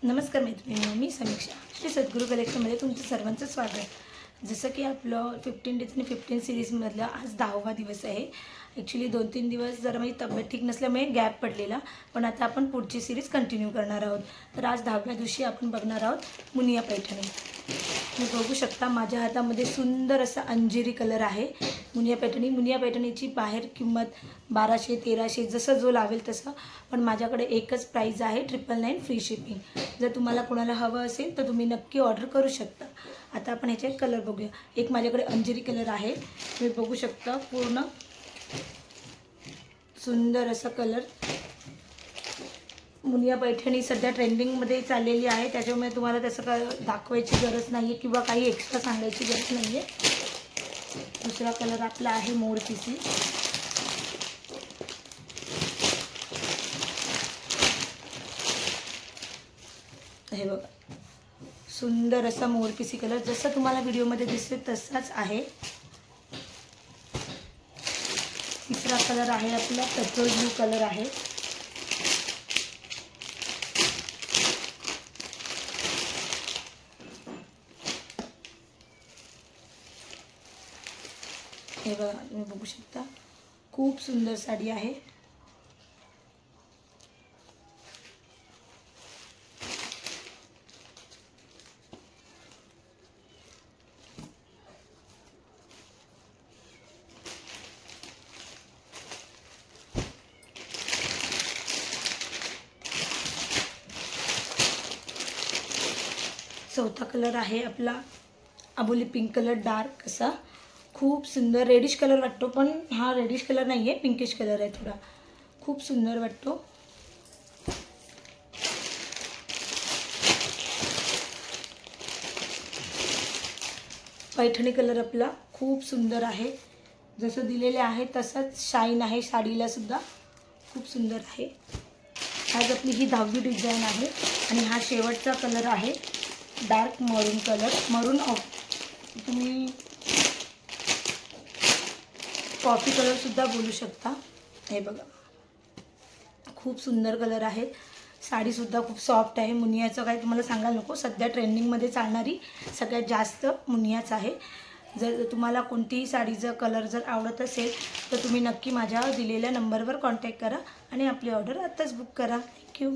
नमस्कार मैत्रिणींनो, मी समीक्षा श्री सद्गुरू कलेक्शनमध्ये तुमचं सर्वांचं स्वागत। जसं की आपलं 15 डेज आणि 15 सिरीजमधला आज 10वा दिवस आहे। ॲक्च्युली 2-3 दिवस जरा माझी तब्येत ठीक नसल्यामुळे गॅप पडलेला, पण आता आपण पुढची सिरीज कंटिन्यू करणार आहोत। तर आज 10व्या दिवशी आपण बघणार आहोत मुनिया पैठणी। तुम्ही बघू शकता माझ्या हातामध्ये सुंदर असा अंजिरी कलर आहे। मुनिया पैठणीची बाहेर किंमत 1200-1300 जसं जो लावेल तसं, पण माझ्याकडे एकच प्राईज आहे 999 फ्री शिपिंग। जर तुम्हाला कोणाला हवं असेल तर तुम्ही नक्की ऑर्डर करू शकता। आता आपण ह्याचे कलर बघूया। एक माझ्याकडे अंजिरी कलर आहे, तुम्ही बघू शकता पूर्ण सुंदर असा कलर। मुनिया पैठणी सध्या ट्रेंडिंगमध्ये चाललेली आहे, त्याच्यामुळे तुम्हाला तसं काय दाखवायची गरज नाही आहे किंवा काही एक्स्ट्रा सांगायची गरज नाही आहे। दुसरा कलर आपला आहे मोरपिसी। हे बघा सुंदर असा मोरपिसी कलर, जसं तुम्हाला व्हिडिओमध्ये दिसते तसाच आहे। तिसरा कलर आहे आपला पेट्रोल ब्लू कलर आहे। हे बघा तुम्ही बघू शकता खूप सुंदर साडी आहे। चौथा कलर आहे आपला अबोली पिंक कलर, डार्क असा खूप सुंदर रेडिश कलर वाटतो, पण हा रेडिश कलर नाही आहे, पिंकिश कलर आहे थोडा, खूप सुंदर वाटतो। पैठणी कलर आपला खूप सुंदर आहे, जसं दिलेले आहे तसंच शाईन आहे साडीला सुद्धा, खूप सुंदर आहे। आज आपली ही 10वी डिझाईन आहे आणि हा शेवटचा कलर आहे डार्क मरून कलर। मरून तुम्ही कॉफी कलर सुद्धा बोलू शकता। हे बघा खूप सुंदर कलर आहे। साडी सुद्धा खूप सॉफ्ट आहे। मुनियाचं काय तुम्हाला सांगायला नको, सध्या ट्रेंडिंगमध्ये चालणारी सगळ्यात जास्त मुनियाच आहे। जर तुम्हाला कोणतीही साडीचा कलर जर आवडत असेल तर तुम्ही नक्की माझ्या दिलेल्या नंबरवर कॉन्टॅक्ट करा आणि आपली ऑर्डर आत्ताच बुक करा। थँक्यू।